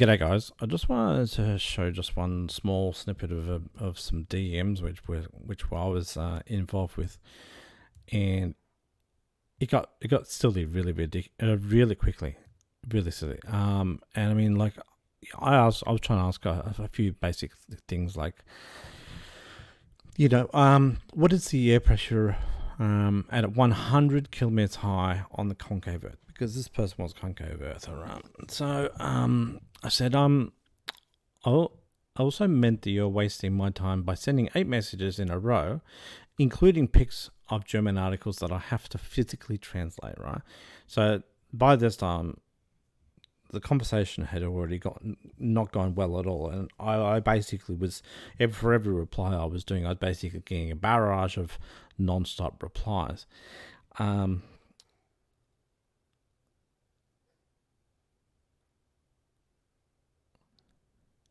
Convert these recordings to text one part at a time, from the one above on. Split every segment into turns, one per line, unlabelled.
G'day guys. I just wanted to show just one small snippet of some DMs which I was involved with, and it got silly really really quickly, really silly. And I mean, like, I was trying to ask a few basic things like, what is the air pressure at 100 kilometers high on the concave Earth? Because this person was concave Earth around. So I said, I also meant that you're wasting my time by sending 8 messages in a row, including pics of German articles that I have to physically translate, right? So by this time, the conversation had already not gone well at all, and I basically was, for every reply I was doing, I was basically getting a barrage of non-stop replies.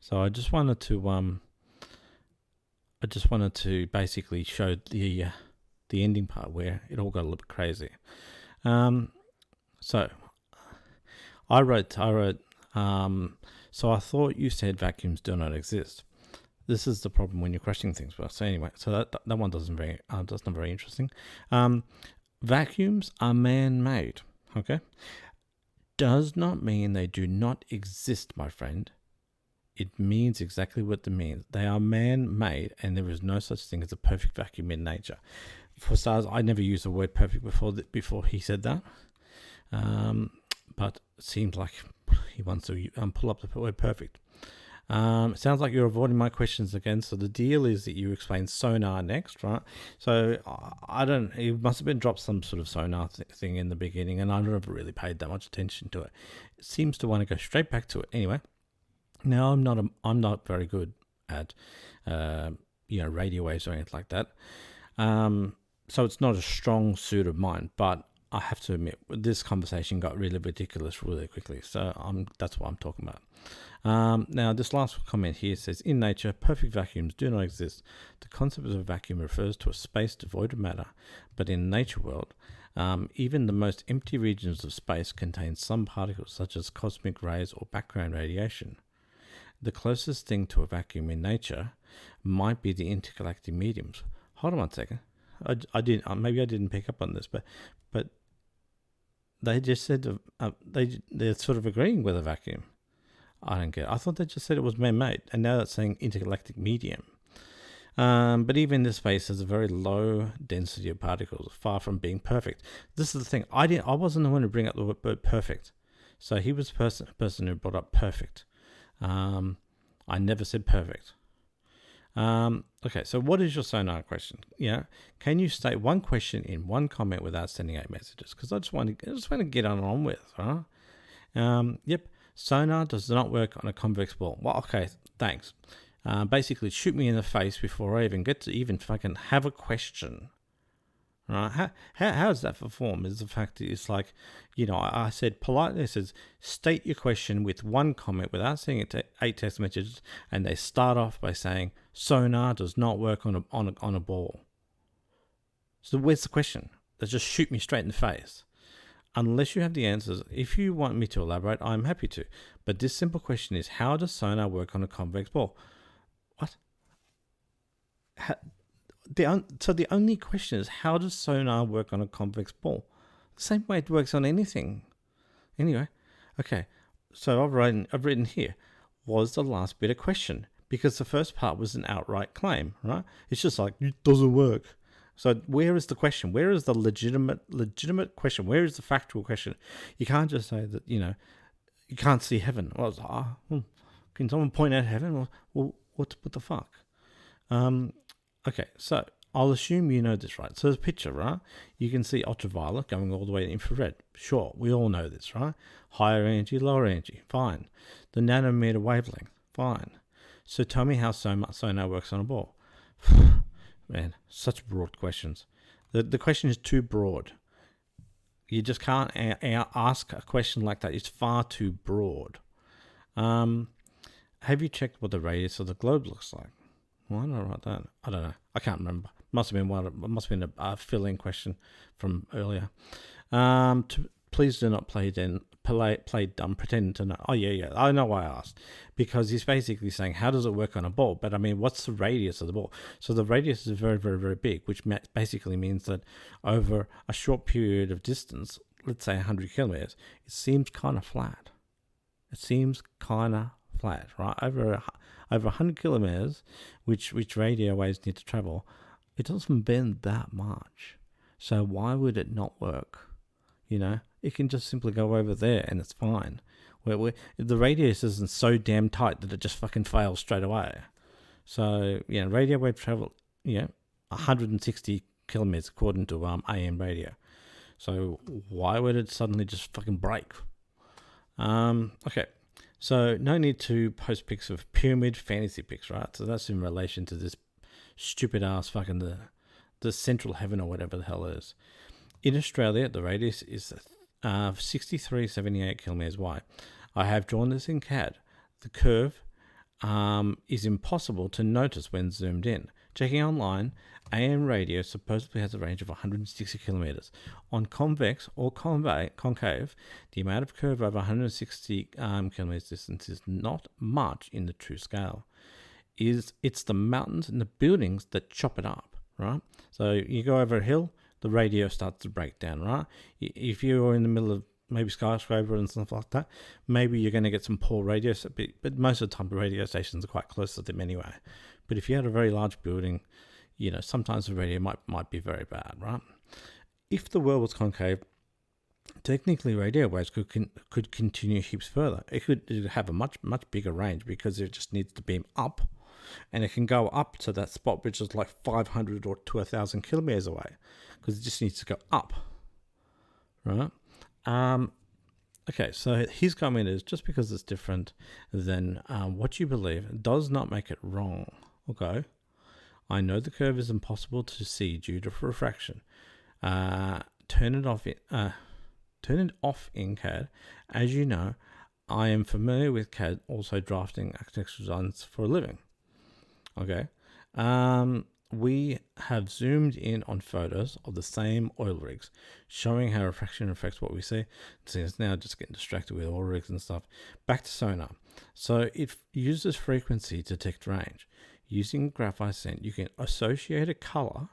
So I just wanted to basically show the ending part where it all got a little bit crazy. So I wrote, so I thought you said vacuums do not exist. This is the problem when you're crushing things. Well, so anyway, so that one that's not very interesting. Vacuums are man-made, okay? Does not mean they do not exist, my friend. It means exactly what it means. They are man-made, and there is no such thing as a perfect vacuum in nature. For starters, I never used the word perfect before he said that. But it seems like he wants to pull up the word perfect. It sounds like you're avoiding my questions again. So the deal is that you explain sonar next, right? So he must have been dropped some sort of sonar thing in the beginning, and I never really paid that much attention to it. It seems to want to go straight back to it. Anyway, now I'm not very good at radio waves or anything like that. So it's not a strong suit of mine, but I have to admit, this conversation got really ridiculous really quickly. So that's what I'm talking about. Now, this last comment here says, in nature, perfect vacuums do not exist. The concept of a vacuum refers to a space devoid of matter. But in the nature world, even the most empty regions of space contain some particles, such as cosmic rays or background radiation. The closest thing to a vacuum in nature might be the intergalactic mediums. Hold on one second. Maybe I didn't pick up on this, but they just said they're sort of agreeing with a vacuum. I don't get it. I thought they just said it was man-made, and now it's saying intergalactic medium. But even this space has a very low density of particles, far from being perfect. This is the thing. I wasn't the one to bring up the word perfect. So he was the person who brought up perfect. I never said perfect. Okay, so what is your sonar question? Can you state one question in one comment without sending 8 messages? Because I just want to get on with, right? Yep, sonar does not work on a convex ball. Well, okay, thanks. Basically, shoot me in the face before I even get to even fucking have a question. Right? How is that for form? Is the fact that it's like, I said politely, it says, state your question with one comment without sending it to 8 text messages, and they start off by saying, sonar does not work on a ball. So where's the question? They just shoot me straight in the face. Unless you have the answers, if you want me to elaborate, I'm happy to. But this simple question is, how does sonar work on a convex ball? What? So the only question is, how does sonar work on a convex ball? The same way it works on anything. Anyway, okay. So I've written here, was the last bit a question? Because the first part was an outright claim, right? It's just like, it doesn't work. So where is the question? Where is the legitimate question? Where is the factual question? You can't just say that, you can't see heaven. Well, can someone point out heaven? Well, what the fuck? Okay, so I'll assume you know this, right? So there's a picture, right? You can see ultraviolet going all the way to infrared. Sure, we all know this, right? Higher energy, lower energy, fine. The nanometer wavelength, fine. So tell me how sonar works on a ball. Man, such broad questions. The question is too broad. You just can't ask a question like that. It's far too broad. Have you checked what the radius of the globe looks like? Why did I write that? I don't know. I can't remember. Must have been a fill-in question from earlier. Please do not pay played dumb, pretending to know. Oh, yeah, I know why I asked. Because he's basically saying, how does it work on a ball? But I mean, what's the radius of the ball? So the radius is very, very, very big, which basically means that over a short period of distance, let's say 100 kilometers, it seems kind of flat. It seems kind of flat, right? Over 100 kilometers, which radio waves need to travel, it doesn't bend that much. So why would it not work? It can just simply go over there and it's fine. Where the radius isn't so damn tight that it just fucking fails straight away. So, radio wave travel, 160 kilometers according to AM radio. So why would it suddenly just fucking break? Okay. So no need to post pics of pyramid fantasy pics, right? So that's in relation to this stupid ass fucking the central heaven or whatever the hell it is. In Australia, the radius is 6378 kilometers wide. I have drawn this in CAD. The curve is impossible to notice when zoomed in. Checking online, AM radio supposedly has a range of 160 kilometers. On convex or concave, the amount of curve over 160 kilometers distance is not much in the true scale. It's the mountains and the buildings that chop it up, right? So you go over a hill, the radio starts to break down, right? If you're in the middle of maybe skyscraper and stuff like that, maybe you're going to get some poor radio, but most of the time radio stations are quite close to them anyway. But if you had a very large building, sometimes the radio might be very bad, right? If the world was concave, technically radio waves could continue heaps further. It could have a much bigger range because it just needs to beam up, and it can go up to that spot which is like 500 or to 1,000 kilometers away, because it just needs to go up, right? Okay, so his comment is, just because it's different than what you believe does not make it wrong. Okay, I know the curve is impossible to see due to refraction. Turn it off in CAD. As you know, I am familiar with CAD, also drafting architectural designs for a living. Okay. We have zoomed in on photos of the same oil rigs, showing how refraction affects what we see. See, it's now just getting distracted with oil rigs and stuff. Back to sonar. So it uses frequency to detect range. Using graphite scent, you can associate a color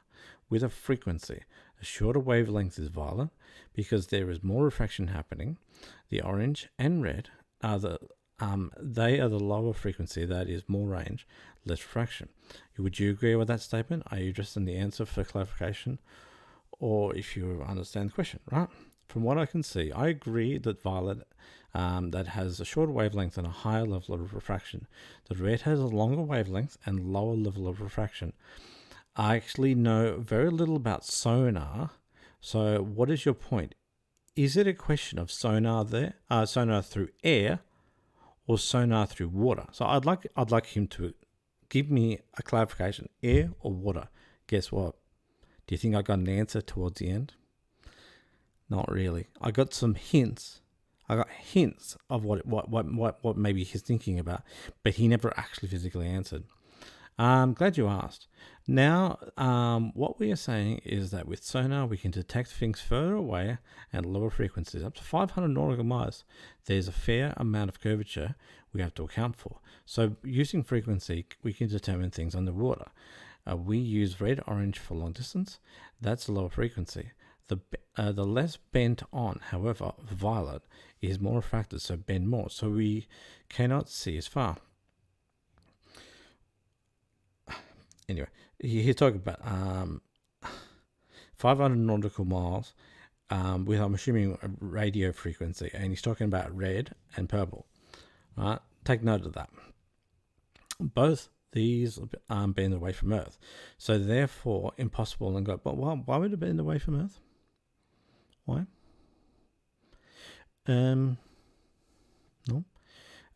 with a frequency. A shorter wavelength is violet because there is more refraction happening. The orange and red are they are the lower frequency, that is more range, less refraction. Would you agree with that statement? Are you interested in the answer for clarification, or if you understand the question, right? From what I can see, I agree that violet that has a shorter wavelength and a higher level of refraction. The red has a longer wavelength and lower level of refraction. I actually know very little about sonar. So what is your point? Is it a question of sonar through air or sonar through water? So I'd like him to give me a clarification. Air or water? Guess what? Do you think I got an answer towards the end? Not really. I got some hints. I got hints of what maybe he's thinking about, but he never actually physically answered. I'm glad you asked. Now, what we are saying is that with sonar, we can detect things further away and lower frequencies, up to 500 nautical miles. There's a fair amount of curvature we have to account for. So using frequency, we can determine things underwater. We use red-orange for long distance. That's lower frequency. The less bent on, however, violet is more refracted, so bend more. So we cannot see as far. Anyway, he's talking about 500 nautical miles with, I'm assuming, a radio frequency, and he's talking about red and purple. Right? Take note of that. Both these bend away from Earth, so therefore impossible. And go, but why would it bend away from Earth? Why? No.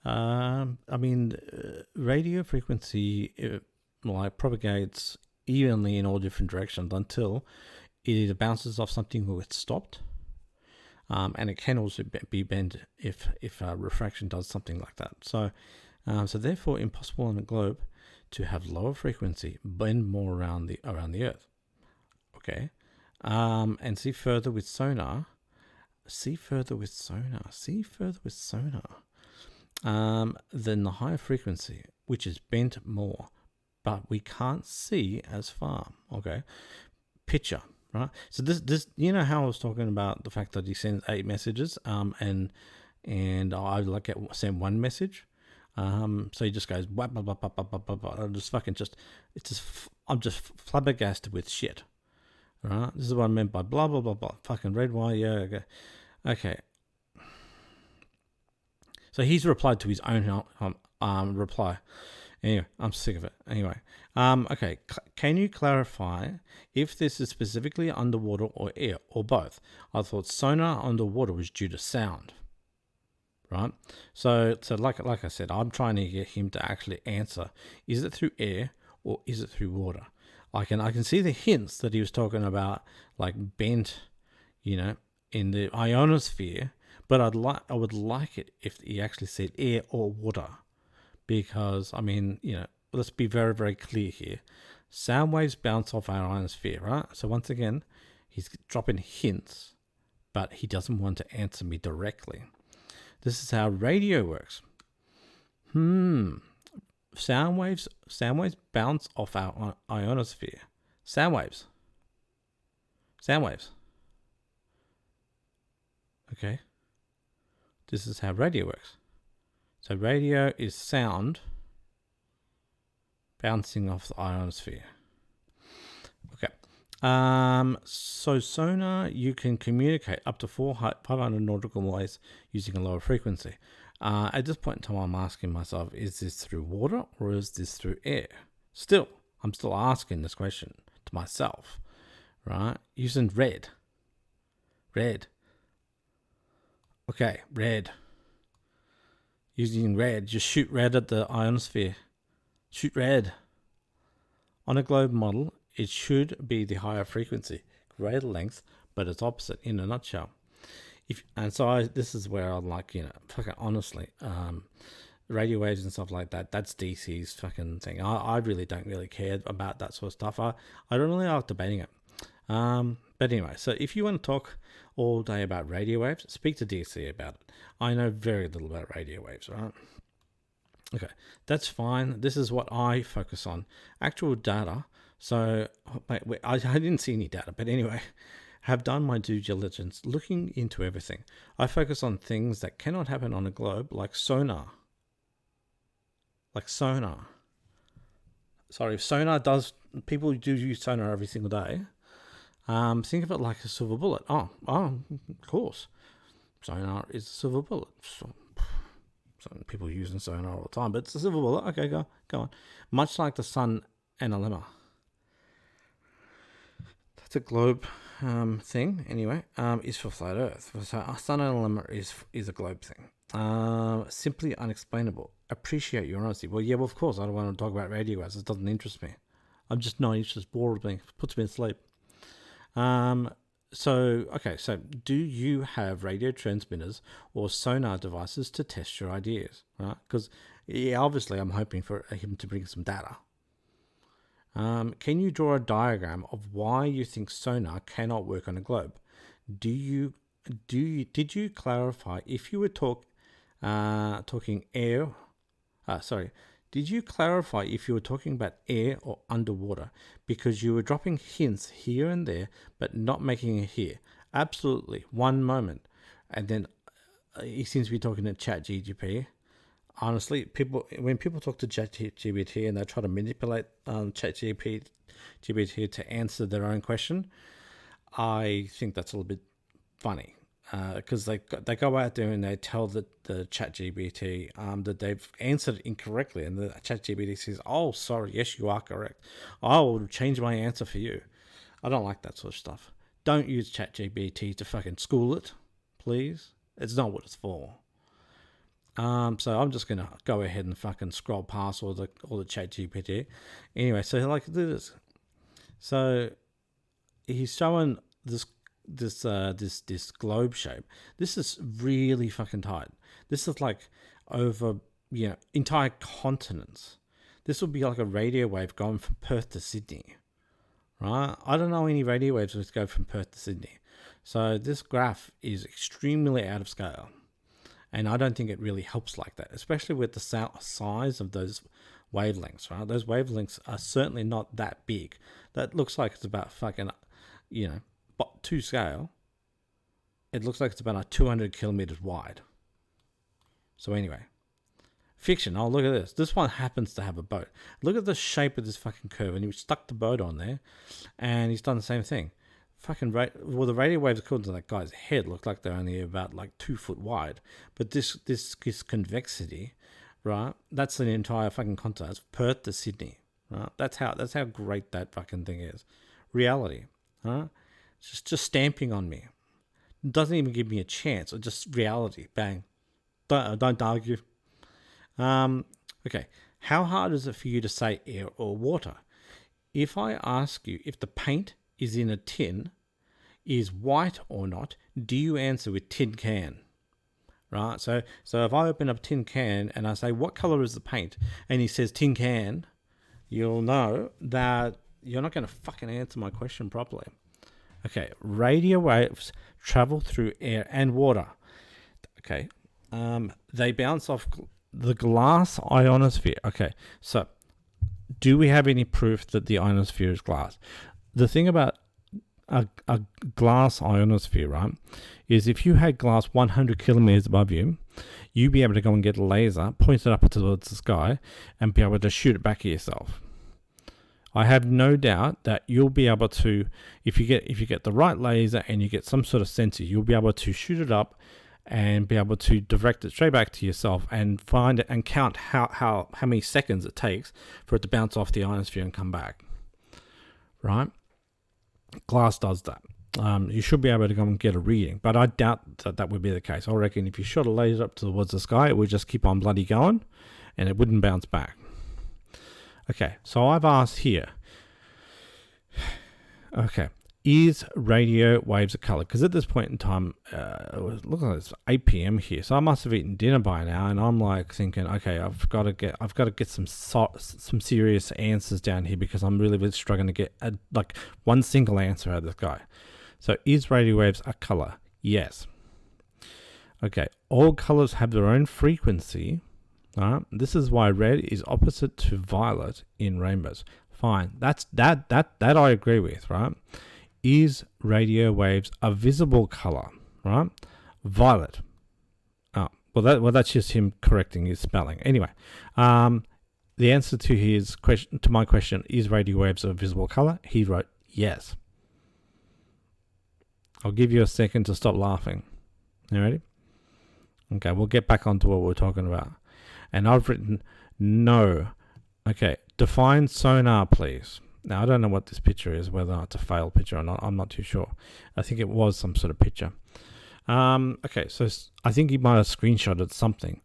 I mean, radio frequency propagates evenly in all different directions until it either bounces off something or it's stopped, and it can also be bent if refraction does something like that. So therefore, impossible on a globe to have lower frequency bend more around the Earth. Okay, and see further with sonar. see further with sonar. See further with sonar. Then the higher frequency, which is bent more, but we can't see as far. Okay, picture, right? So this, you know how I was talking about the fact that he sends 8 messages, and I like send one message. So he just goes blah blah blah blah blah blah blah, blah. I'm just flabbergasted with shit. Right? This is what I meant by blah blah blah blah. Fucking red wire. Yeah. Okay. So he's replied to his own reply. Anyway, I'm sick of it. Anyway, okay. Can you clarify if this is specifically underwater or air or both? I thought sonar underwater was due to sound. Right. So like I said, I'm trying to get him to actually answer: is it through air or is it through water? I can see the hints that he was talking about, like bent, in the ionosphere. But I would like it if he actually said air or water, because let's be very, very clear here. Sound waves bounce off our ionosphere, right? So once again, he's dropping hints, but he doesn't want to answer me directly. This is how radio works. Sound waves bounce off our ionosphere. Sound waves. Okay. This is how radio works. So radio is sound bouncing off the ionosphere. Okay. So sonar, you can communicate up to 500 nautical miles using a lower frequency. At this point in time, I'm asking myself, is this through water or is this through air? I'm still asking this question to myself, right? Using red. Okay, red. Using red, just shoot red at the ionosphere. Shoot red. On a globe model, it should be the higher frequency, greater length, but it's opposite in a nutshell. This is where I'm like, fucking honestly, radio waves and stuff like that, that's DC's fucking thing. I really don't really care about that sort of stuff. I don't really like debating it. But anyway, so if you want to talk all day about radio waves, speak to DC about it. I know very little about radio waves, right? Okay, that's fine. This is what I focus on. Actual data. So, I didn't see any data, but anyway, have done my due diligence looking into everything. I focus on things that cannot happen on a globe, like sonar. Sorry, if sonar does, people do use sonar every single day. Think of it like a silver bullet. Oh, of course. Sonar is a silver bullet. So people using sonar all the time, but it's a silver bullet. Okay, go on. Much like the sun and a lemma. That's a globe thing, anyway, is for flat Earth. So sun and a lemma is a globe thing. Simply unexplainable. Appreciate your honesty. Well, yeah, of course, I don't want to talk about radio waves. It doesn't interest me. I'm just not interested. Bored with me. Puts me to sleep. So do you have radio transmitters or sonar devices to test your ideas, right? Because, obviously I'm hoping for him to bring some data. Can you draw a diagram of why you think sonar cannot work on a globe? Did you clarify if you were talking air? Did you clarify if you were talking about air or underwater? Because you were dropping hints here and there, but not making it here. Absolutely. One moment. And then he seems to be talking to ChatGPT. Honestly, when people talk to ChatGPT and they try to manipulate ChatGPT to answer their own question, I think that's a little bit funny. Because they go out there and they tell the ChatGPT that they've answered incorrectly, and the ChatGPT says, "Oh, sorry, yes, you are correct. I will change my answer for you." I don't like that sort of stuff. Don't use ChatGPT to fucking school it, please. It's not what it's for. So I'm just gonna go ahead and fucking scroll past all the ChatGPT. Anyway, so like this. So he's showing this globe shape. This is really fucking tight. This is like over entire continents. This would be like a radio wave going from Perth to Sydney, right? I don't know any radio waves that go from Perth to Sydney. So this graph is extremely out of scale. And I don't think it really helps like that, especially with the size of those wavelengths, right? Those wavelengths are certainly not that big. That looks like it's about fucking, to scale. It looks like it's about 200 kilometers wide. So anyway, fiction. Oh, look at this. This one happens to have a boat. Look at the shape of this fucking curve. And he stuck the boat on there, and he's done the same thing. The radio waves according to that guy's head look like they're only about 2 foot wide, but this convexity, right? That's the entire fucking continent. It's Perth to Sydney, right? That's how great that fucking thing is. Reality, huh? Just stamping on me. It doesn't even give me a chance, or just reality. Bang. Don't argue. Okay. How hard is it for you to say air or water? If I ask you if the paint is in a tin, is white or not, do you answer with tin can? Right? So if I open up a tin can and I say, what color is the paint? And he says tin can, you'll know that you're not going to fucking answer my question properly. Okay, radio waves travel through air and water. Okay, they bounce off the glass ionosphere. Okay, so do we have any proof that the ionosphere is glass? The thing about a glass ionosphere, right, is if you had glass 100 kilometers above you, you'd be able to go and get a laser, point it up towards the sky, and be able to shoot it back at yourself. I have no doubt that you'll be able to, if you get the right laser and you get some sort of sensor, you'll be able to shoot it up and be able to direct it straight back to yourself and find it and count how many seconds it takes for it to bounce off the ionosphere and come back. Right? Glass does that. You should be able to go and get a reading, but I doubt that would be the case. I reckon if you shot a laser up towards the sky, it would just keep on bloody going and it wouldn't bounce back. Okay, so I've asked here, okay, is radio waves a color? Because at this point in time, it looks like it's 8 p.m. here, so I must have eaten dinner by now, and I'm like thinking, okay, I've got to get some serious answers down here because I'm really struggling to get one single answer out of this guy. So, is radio waves a color? Yes. Okay, all colors have their own frequency. This is why red is opposite to violet in rainbows. Fine, that I agree with, right? Is radio waves a visible color, right? Violet. That's just him correcting his spelling. Anyway, the answer to his question, to my question, is radio waves a visible color? He wrote yes. I'll give you a second to stop laughing. You ready? Okay, we'll get back onto what we're talking about. And I've written no. Okay, define sonar, please. Now, I don't know what this picture is, whether it's a failed picture or not. I'm not too sure. I think it was some sort of picture. Okay, so I think he might have screenshotted something.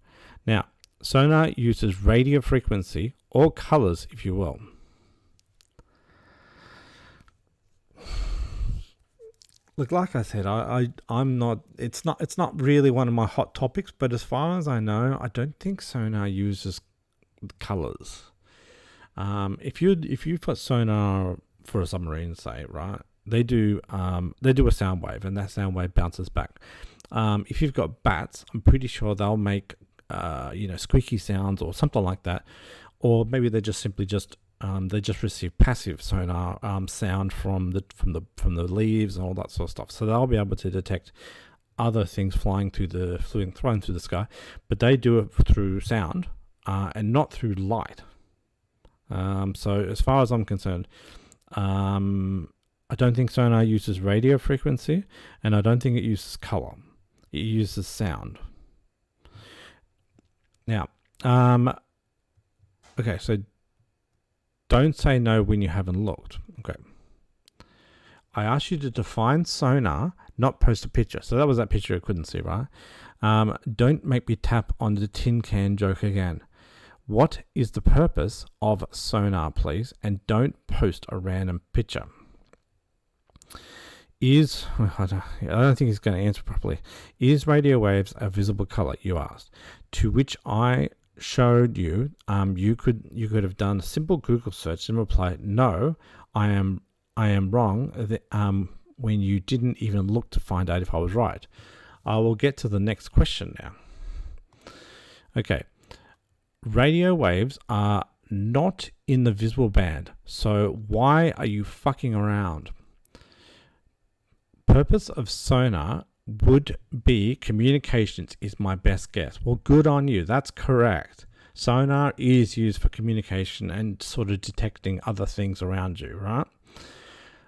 Now, sonar uses radio frequency or colors, if you will. Look, like I said, I'm not. It's not really one of my hot topics. But as far as I know, I don't think sonar uses colors. If you put sonar for a submarine, say, right, they do a sound wave, and that sound wave bounces back. If you've got bats, I'm pretty sure they'll make squeaky sounds or something like that, or maybe they just simply they just receive passive sonar sound from the leaves and all that sort of stuff. So they'll be able to detect other things flying through the sky, but they do it through sound and not through light. So as far as I'm concerned, I don't think sonar uses radio frequency, and I don't think it uses color. It uses sound. Now, okay, so don't say no when you haven't looked. Okay. I asked you to define sonar, not post a picture. So that was that picture I couldn't see, right? Don't make me tap on the tin can joke again. What is the purpose of sonar, please? And don't post a random picture. I don't think he's going to answer properly. Is radio waves a visible color? You asked. To which I showed you, you could have done a simple Google search and replied, no, I am wrong. when you didn't even look to find out if I was right. I will get to the next question now. Okay. Radio waves are not in the visible band, so why are you fucking around? Purpose of sonar would be communications is my best guess. Well, good on you. That's correct. Sonar is used for communication and sort of detecting other things around you, right?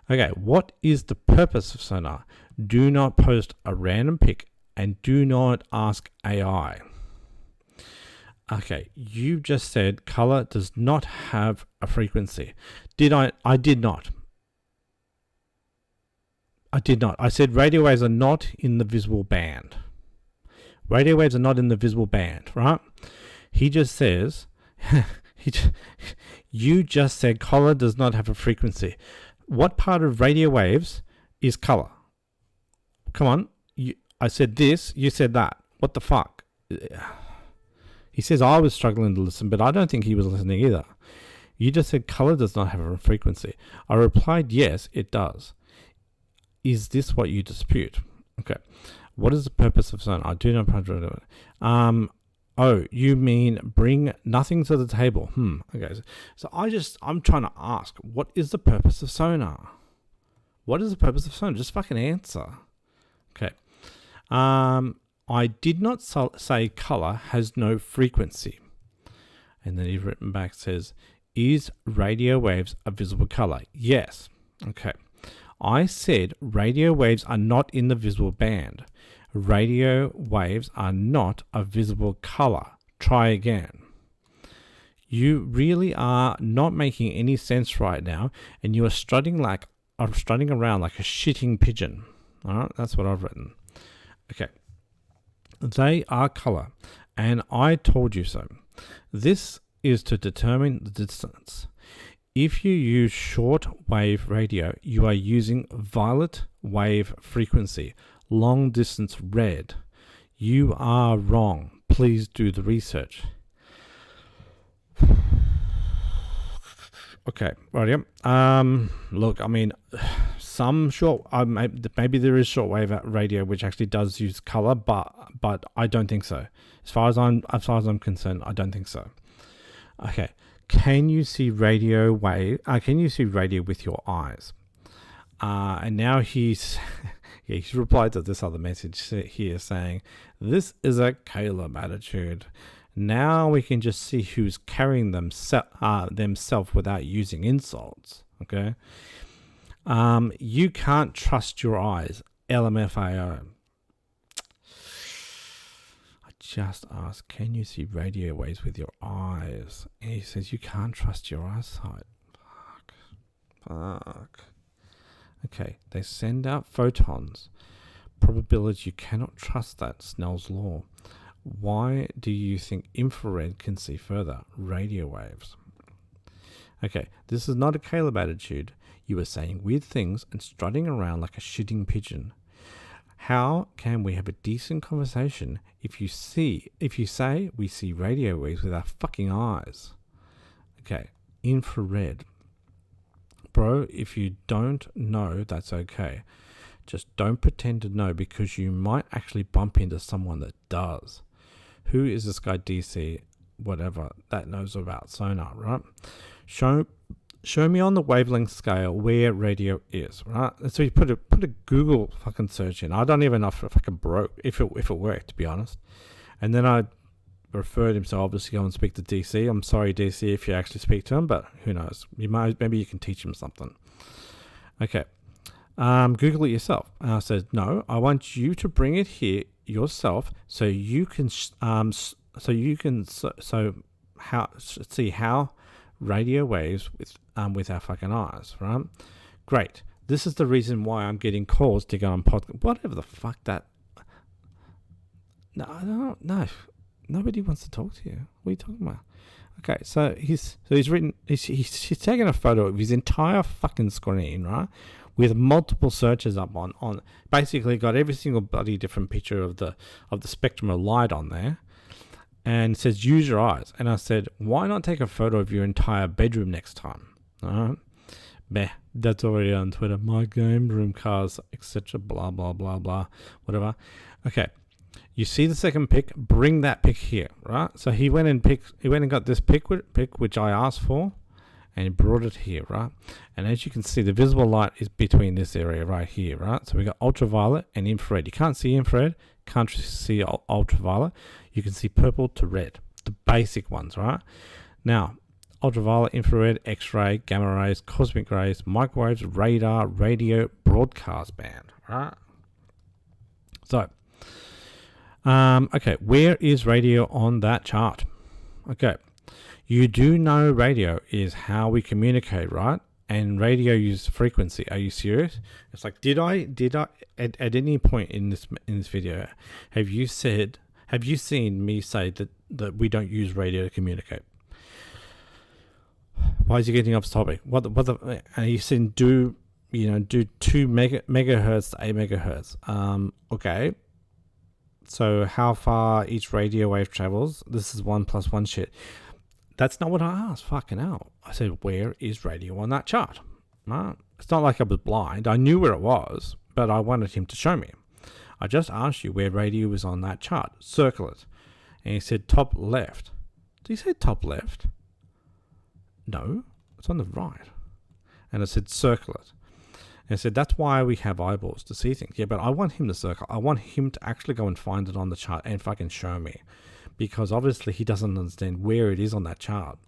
Okay, what is the purpose of sonar? Do not post a random pic and do not ask AI. Okay, you just said color does not have a frequency. Did I? I did not. I did not. I said radio waves are not in the visible band. Radio waves are not in the visible band, right? He just says, you just said color does not have a frequency. What part of radio waves is color? Come on. I said this, you said that. What the fuck? He says I was struggling to listen, but I don't think he was listening either. You just said color does not have a frequency. I replied, yes, it does. Is this what you dispute? Okay. What is the purpose of sonar? I do not. Oh, you mean bring nothing to the table? Okay. So I'm trying to ask, what is the purpose of sonar? What is the purpose of sonar? Just fucking answer. Okay. I did not say color has no frequency. And then he's written back, says, is radio waves a visible color? Yes. Okay. I said radio waves are not in the visible band. Radio waves are not a visible color. Try again. You really are not making any sense right now, and you are strutting around like a shitting pigeon. All right, that's what I've written. Okay. They are color, and I told you so. This is to determine the distance. If you use short wave radio, you are using violet wave frequency, long distance red. You are wrong. Please do the research. Okay, right. Look, I mean, some short, maybe there is shortwave radio which actually does use color, but I don't think so. As far as I'm concerned, I don't think so. Okay, can you see radio wave? Can you see radio with your eyes? And now he's replied to this other message here saying, "This is a Caleb attitude. Now we can just see who's carrying themselves without using insults." Okay. You can't trust your eyes. LMFAO. I just asked, can you see radio waves with your eyes? And he says, you can't trust your eyesight. Fuck. Okay. They send out photons. Probability, you cannot trust that. Snell's law. Why do you think infrared can see further? Radio waves. Okay, this is not a Caleb attitude. You are saying weird things and strutting around like a shitting pigeon. How can we have a decent conversation if you say we see radio waves with our fucking eyes? Okay, infrared. Bro, if you don't know, that's okay. Just don't pretend to know, because you might actually bump into someone that does. Who is this guy DC, whatever, that knows about sonar, right? Show me on the wavelength scale where radio is, right? So you put a Google fucking search in. I don't even know if it fucking broke, if it worked, to be honest. And then I referred him, so obviously go and speak to DC. I'm sorry, DC, if you actually speak to him, but who knows? Maybe you can teach him something. Okay. Google it yourself. And I said, no, I want you to bring it here yourself, so you can see how radio waves with our fucking eyes, right? Great. This is the reason why I'm getting calls to go on podcast. Whatever the fuck that. No. Nobody wants to talk to you. What are you talking about? Okay, so he's taken a photo of his entire fucking screen, right? With multiple searches up on basically got every single bloody different picture of the spectrum of light on there, and says use your eyes. And I said, why not take a photo of your entire bedroom next time? Meh, that's already on Twitter. My game room cars, etc. Blah blah blah blah, whatever. Okay, you see the second pick. Bring that pick here, right? So he went and got this pick which I asked for, and he brought it here, right? And as you can see, the visible light is between this area right here, right? So we got ultraviolet and infrared. You can't see infrared, can't see ultraviolet. You can see purple to red, the basic ones, right? Now, ultraviolet, infrared, X-ray, gamma rays, cosmic rays, microwaves, radar, radio, broadcast band, right? So, okay, where is radio on that chart? Okay, you do know radio is how we communicate, right? And radio uses frequency. Are you serious? It's like, did I at any point in this video have you seen me say that we don't use radio to communicate? Why is he getting off topic? And you said do 2 megahertz to 8 megahertz. Okay. So how far each radio wave travels? This is 1 + 1 shit. That's not what I asked. Fucking hell. I said, where is radio on that chart? Right? It's not like I was blind. I knew where it was, but I wanted him to show me. I just asked you where radio was on that chart. Circle it. And he said top left. Did he say top left? No, it's on the right. And I said, circle it. And I said, that's why we have eyeballs to see things. Yeah, but I want him to circle. I want him to actually go and find it on the chart and fucking show me. Because obviously he doesn't understand where it is on that chart.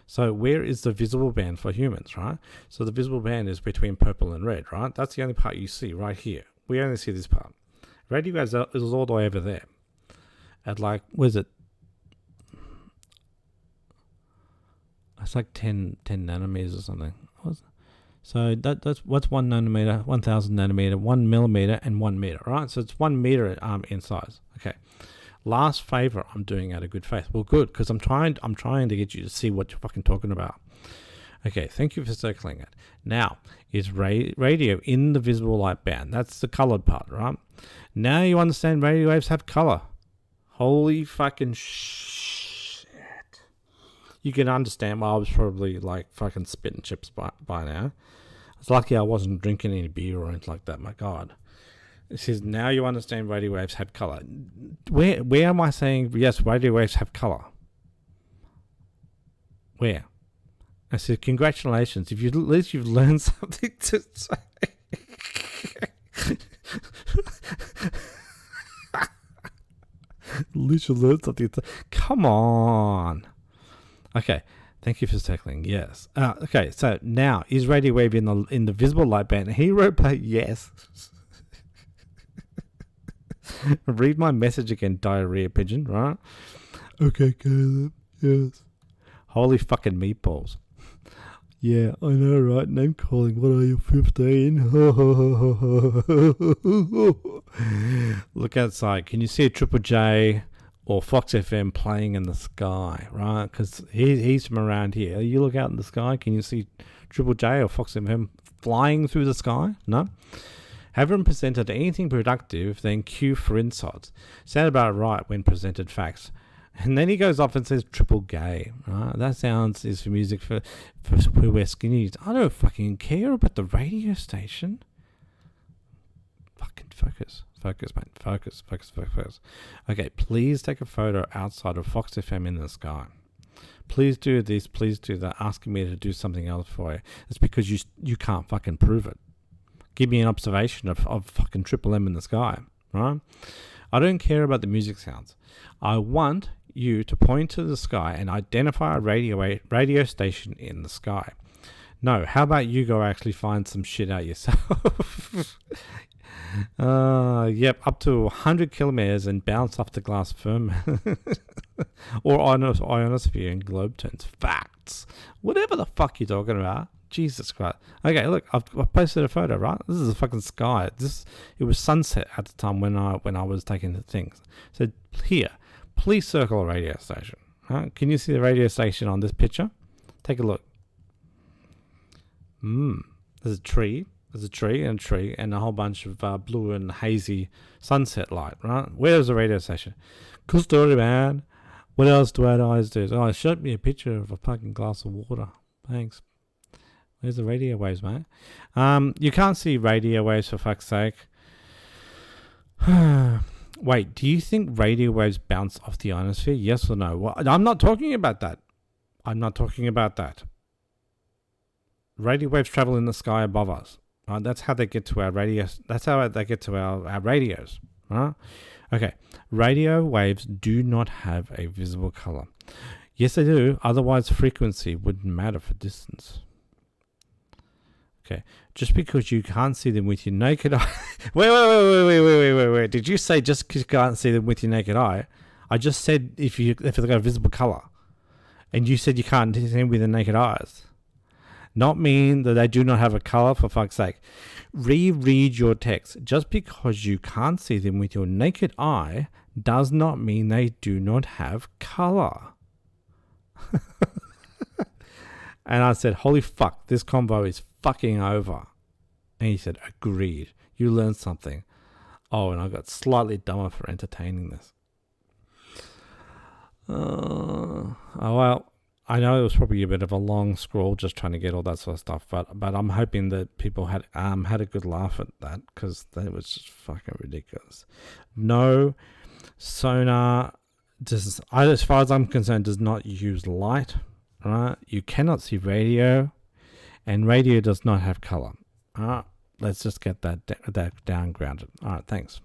So where is the visible band for humans, right? So the visible band is between purple and red, right? That's the only part you see right here. We only see this part. Radio is all the way over there. At like, where's it? It's like 10 nanometers or something. So that's what's 1 nanometer, 1000 nanometer, 1 millimeter, and 1 meter, right? So it's 1 meter in size. Okay. Last favor I'm doing out of good faith. Well, good, because I'm trying to get you to see what you're fucking talking about. Okay, thank you for circling it. Now, is radio in the visible light band? That's the colored part, right? Now you understand radio waves have color. Holy fucking shit. You can understand why I was probably like fucking spitting chips by now. It's lucky I wasn't drinking any beer or anything like that, my God. It says, now you understand radio waves have color. Where am I saying, yes, radio waves have color? Where? I said, congratulations. At least you've learned something to say. At least you learned something to... Come on. Okay. Thank you for tackling. Yes. Okay. So now, is radio wave in the visible light band? He wrote back, yes. Read my message again, diarrhea pigeon, right? Okay, Caleb. Yes. Holy fucking meatballs. Yeah, I know, right? Name calling. What are you, 15? Look outside. Can you see a Triple J or Fox FM playing in the sky, right? Because he's from around here. You look out in the sky. Can you see Triple J or Fox FM flying through the sky? No? Haven't presented anything productive, then cue for insults. Sound about right when presented facts. And then he goes off and says triple gay. Right? That sounds is for music for who wear skinnies. I don't fucking care about the radio station. Fucking focus. Focus, mate. Focus. Okay, please take a photo outside of Fox FM in the sky. Please do this, please do that. Asking me to do something else for you. It's because you can't fucking prove it. Give me an observation of fucking Triple M in the sky, right? I don't care about the music sounds. I want you to point to the sky and identify a radio station in the sky. No, how about you go actually find some shit out yourself? Yep, up to 100 kilometers and bounce off the glass firmament. Or ionosphere in globe terms. Facts. Whatever the fuck you're talking about. Jesus Christ. Okay, look, I've posted a photo, right? This is a fucking sky. It was sunset at the time when I was taking the things. So here, please circle a radio station. Right? Can you see the radio station on this picture? Take a look. There's a tree and a whole bunch of blue and hazy sunset light, right? Where's the radio station? Cool story, man. What else do our eyes do? Oh, it showed me a picture of a fucking glass of water. Thanks. Where's the radio waves, mate? You can't see radio waves, for fuck's sake. Wait, do you think radio waves bounce off the ionosphere? Yes or no? Well, I'm not talking about that. Radio waves travel in the sky above us. Right? That's how they get to our radios. That's how they get to our radios. Right? Okay. Radio waves do not have a visible color. Yes, they do. Otherwise, frequency wouldn't matter for distance. Okay. Just because you can't see them with your naked eye. Wait. Did you say just because you can't see them with your naked eye? I just said if they've got a visible color. And you said you can't see them with the naked eyes. Not mean that they do not have a color, for fuck's sake. Reread your text. Just because you can't see them with your naked eye does not mean they do not have color. And I said, holy fuck, this convo is fucking over. And he said, agreed. You learned something. Oh, and I got slightly dumber for entertaining this. Oh, well, I know it was probably a bit of a long scroll just trying to get all that sort of stuff, but I'm hoping that people had a good laugh at that, because that was just fucking ridiculous. No, sonar, as far as I'm concerned, does not use light. Right? You cannot see radio, and radio does not have color. All right, let's just get that down grounded. All right, thanks.